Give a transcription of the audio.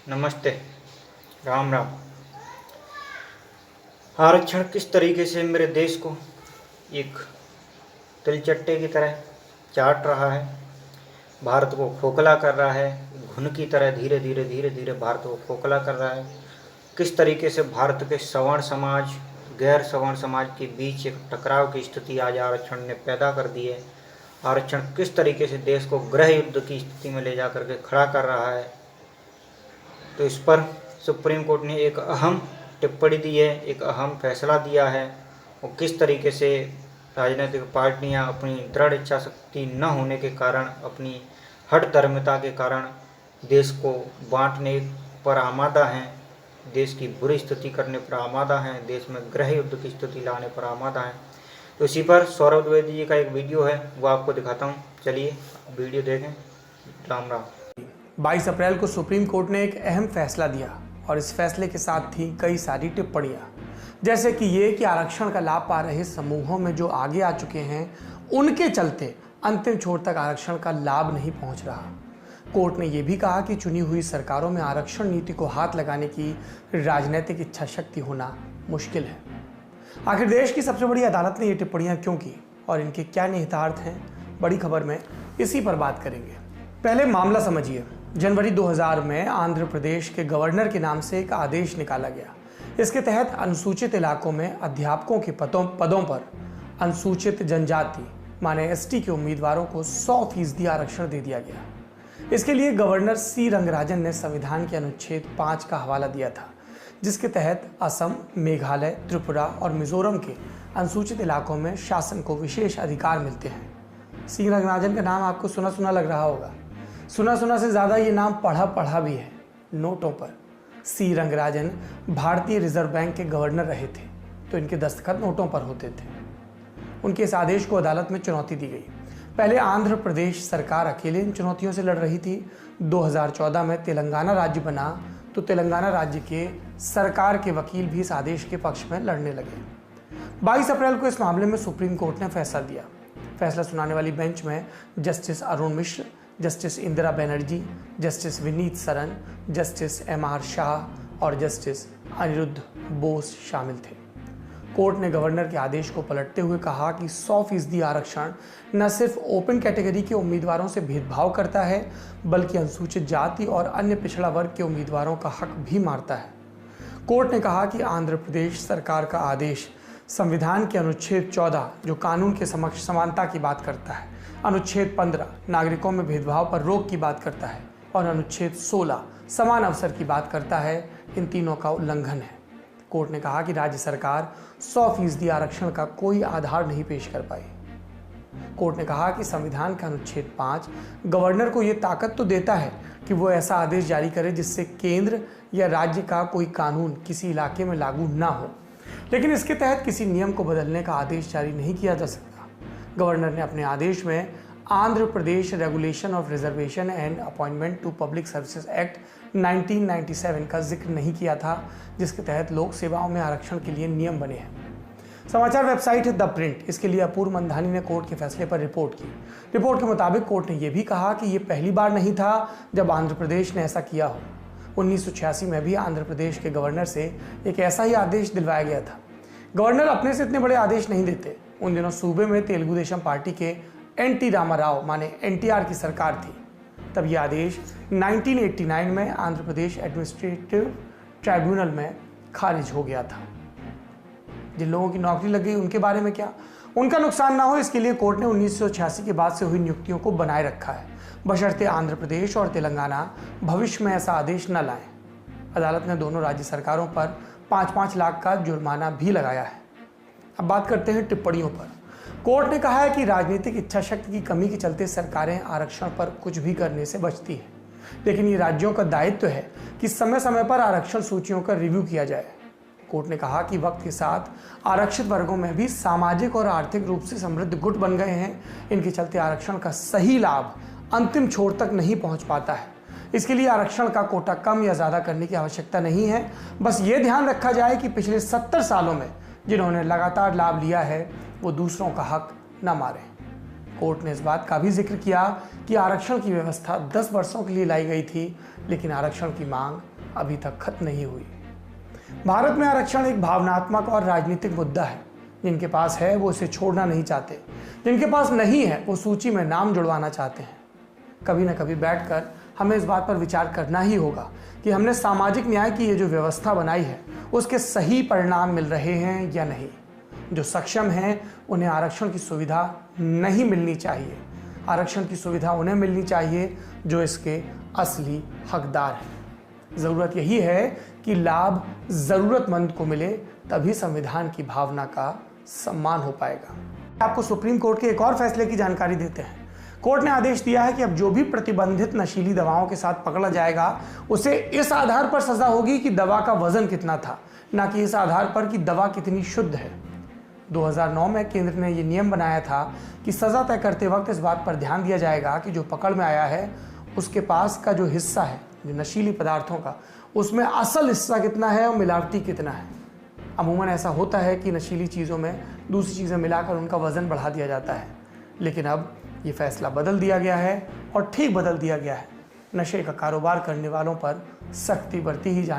नमस्ते। राम राम। आरक्षण किस तरीके से मेरे देश को एक तिलचट्टे की तरह चाट रहा है, भारत को खोखला कर रहा है, घुन की तरह धीरे धीरे भारत को खोखला कर रहा है। किस तरीके से भारत के सवर्ण समाज गैर सवर्ण समाज के बीच एक टकराव की स्थिति आज आरक्षण ने पैदा कर दी है। आरक्षण किस तरीके से देश को गृह युद्ध की स्थिति में ले जा करके खड़ा कर रहा है, तो इस पर सुप्रीम कोर्ट ने एक अहम टिप्पणी दी है, एक अहम फैसला दिया है। और किस तरीके से राजनीतिक पार्टियां अपनी दृढ़ इच्छा शक्ति न होने के कारण, अपनी हठ धर्मिता के कारण देश को बांटने पर आमादा हैं, देश की बुरी स्थिति करने पर आमादा हैं, देश में गृह युद्ध की स्थिति लाने पर आमादा हैं। तो इसी पर सौरभ द्विवेदी जी का एक वीडियो है, वो आपको दिखाता हूँ। चलिए वीडियो देखें। राम राम। 22 अप्रैल को सुप्रीम कोर्ट ने एक अहम फैसला दिया और इस फैसले के साथ थी कई सारी टिप्पणियां, जैसे कि ये कि आरक्षण का लाभ पा रहे समूहों में जो आगे आ चुके हैं उनके चलते अंतिम छोर तक आरक्षण का लाभ नहीं पहुंच रहा। कोर्ट ने यह भी कहा कि चुनी हुई सरकारों में आरक्षण नीति को हाथ लगाने की राजनीतिक इच्छा शक्ति होना मुश्किल है। आखिर देश की सबसे बड़ी अदालत ने ये टिप्पणियां क्यों की और इनके क्या निहितार्थ हैं, बड़ी खबर में इसी पर बात करेंगे। पहले मामला समझिए। जनवरी 2000 में आंध्र प्रदेश के गवर्नर के नाम से एक आदेश निकाला गया। इसके तहत अनुसूचित इलाकों में अध्यापकों के पदों पर अनुसूचित जनजाति माने एसटी के उम्मीदवारों को 100% आरक्षण दे दिया गया। इसके लिए गवर्नर सी रंगराजन ने संविधान के अनुच्छेद 5 का हवाला दिया था, जिसके तहत असम, मेघालय, त्रिपुरा और मिजोरम के अनुसूचित इलाकों में शासन को विशेष अधिकार मिलते हैं। सी रंगराजन का नाम आपको सुना सुना लग रहा होगा। सुना से ज़्यादा ये नाम पढ़ा भी है। नोटों पर सी रंगराजन भारतीय रिजर्व बैंक के गवर्नर रहे थे, तो इनके दस्तखत नोटों पर होते थे। उनके इस आदेश को अदालत में चुनौती दी गई। पहले आंध्र प्रदेश सरकार अकेले इन चुनौतियों से लड़ रही थी। 2014 में तेलंगाना राज्य बना तो तेलंगाना राज्य के सरकार के वकील भी इस आदेश के पक्ष में लड़ने लगे। 22 अप्रैल को इस मामले में सुप्रीम कोर्ट ने फैसला दिया। फैसला सुनाने वाली बेंच में justice Arun Mishra, justice Indira Banerjee, justice Vineet Saran, justice MR Shah और जस्टिस अनिरुद्ध बोस शामिल थे। कोर्ट ने गवर्नर के आदेश को पलटते हुए कहा कि 100% आरक्षण न सिर्फ ओपन कैटेगरी के उम्मीदवारों से भेदभाव करता है, बल्कि अनुसूचित जाति और अन्य पिछड़ा वर्ग के उम्मीदवारों का हक भी मारता है। कोर्ट ने कहा कि आंध्र प्रदेश सरकार का आदेश संविधान के अनुच्छेद 14 जो कानून के समक्ष समानता की बात करता है, अनुच्छेद 15 नागरिकों में भेदभाव पर रोक की बात करता है और अनुच्छेद 16 समान अवसर की बात करता है, इन तीनों का उल्लंघन है। कोर्ट ने कहा कि राज्य सरकार 100% आरक्षण का कोई आधार नहीं पेश कर पाई। कोर्ट ने कहा कि संविधान का अनुच्छेद 5 गवर्नर को यह ताकत तो देता है कि वो ऐसा आदेश जारी करे जिससे केंद्र या राज्य का कोई कानून किसी इलाके में लागू ना हो, लेकिन इसके तहत किसी नियम को बदलने का आदेश जारी नहीं किया जा सकता। गवर्नर ने अपने आदेश में Andhra Pradesh regulation of reservation and appointment to public services act 1997 का जिक्र नहीं किया था, जिसके तहत लोक सेवाओं में आरक्षण के लिए नियम बने हैं। समाचार वेबसाइट है द प्रिंट, इसके लिए अपूर्व मंधानी ने कोर्ट के फैसले पर रिपोर्ट की। रिपोर्ट के मुताबिक कोर्ट ने यह भी कहा कि यह पहली बार नहीं था जब आंध्र प्रदेश ने ऐसा किया हो। 1986 में भी आंध्र प्रदेश के गवर्नर से एक ऐसा ही आदेश दिलवाया गया था। गवर्नर अपने से इतने बड़े आदेश नहीं देते। उन दिनों सूबे में तेलुगु देशम पार्टी के NT रामाराव माने NTR की सरकार थी। तब यह आदेश 1989 में आंध्र प्रदेश एडमिनिस्ट्रेटिव ट्राइब्यूनल में खारिज हो गया था। जिन लोगों की नौकरी लग गई उनके बारे में क्या, उनका नुकसान ना हो, इसके लिए कोर्ट ने 1986 के बाद से हुई नियुक्तियों को बनाए रखा है, बशर्ते आंध्र प्रदेश और तेलंगाना भविष्य में ऐसा आदेश न लाएं। अदालत ने दोनों राज्य सरकारों पर 5-5 लाख का जुर्माना भी लगाया है। अब बात करते हैं टिप्पणियों पर। कोर्ट ने कहा है कि राजनीतिक इच्छा शक्ति की कमी के चलते सरकारें आरक्षण पर कुछ भी करने से बचती हैं, लेकिन ये राज्यों का दायित्व है कि समय समय पर आरक्षण सूचियों का रिव्यू किया जाए। कोर्ट ने कहा कि वक्त के साथ आरक्षित वर्गों में भी सामाजिक और आर्थिक रूप से समृद्ध गुट बन गए हैं। इनके चलते आरक्षण का सही लाभ अंतिम छोर तक नहीं पहुंच पाता है। इसके लिए आरक्षण का कोटा कम या ज़्यादा करने की आवश्यकता नहीं है। बस ये ध्यान रखा जाए कि पिछले 70 सालों में जिन्होंने लगातार लाभ लिया है वो दूसरों का हक न मारें। कोर्ट ने इस बात का भी जिक्र किया कि आरक्षण की व्यवस्था 10 वर्षों के लिए लाई गई थी, लेकिन आरक्षण की मांग अभी तक खत्म नहीं हुई। भारत में आरक्षण एक भावनात्मक और राजनीतिक मुद्दा है। जिनके पास है वो इसे छोड़ना नहीं चाहते, जिनके पास नहीं है वो सूची में नाम जुड़वाना चाहते हैं। कभी ना कभी बैठकर हमें इस बात पर विचार करना ही होगा कि हमने सामाजिक न्याय की ये जो व्यवस्था बनाई है उसके सही परिणाम मिल रहे हैं या नहीं। जो सक्षम हैं उन्हें आरक्षण की सुविधा नहीं मिलनी चाहिए। आरक्षण की सुविधा उन्हें मिलनी चाहिए जो इसके असली हकदार हैं। ज़रूरत यही है कि लाभ ज़रूरतमंद को मिले, तभी संविधान की भावना का सम्मान हो पाएगा। आपको सुप्रीम कोर्ट के एक और फैसले की जानकारी देते हैं। कोर्ट ने आदेश दिया है कि अब जो भी प्रतिबंधित नशीली दवाओं के साथ पकड़ा जाएगा उसे इस आधार पर सजा होगी कि दवा का वजन कितना था, ना कि इस आधार पर कि दवा कितनी शुद्ध है। 2009 में केंद्र ने यह नियम बनाया था कि सजा तय करते वक्त इस बात पर ध्यान दिया जाएगा कि जो पकड़ में आया है उसके पास का जो हिस्सा है जो नशीली पदार्थों का, उसमें असल हिस्सा कितना है और मिलावटी कितना है। अमूमन ऐसा होता है कि नशीली चीज़ों में दूसरी चीज़ें मिलाकर उनका वज़न बढ़ा दिया जाता है, लेकिन अब ये फैसला बदल दिया गया है और ठीक बदल दिया गया है। नशे का कारोबार करने वालों पर सख्ती बरती ही जानी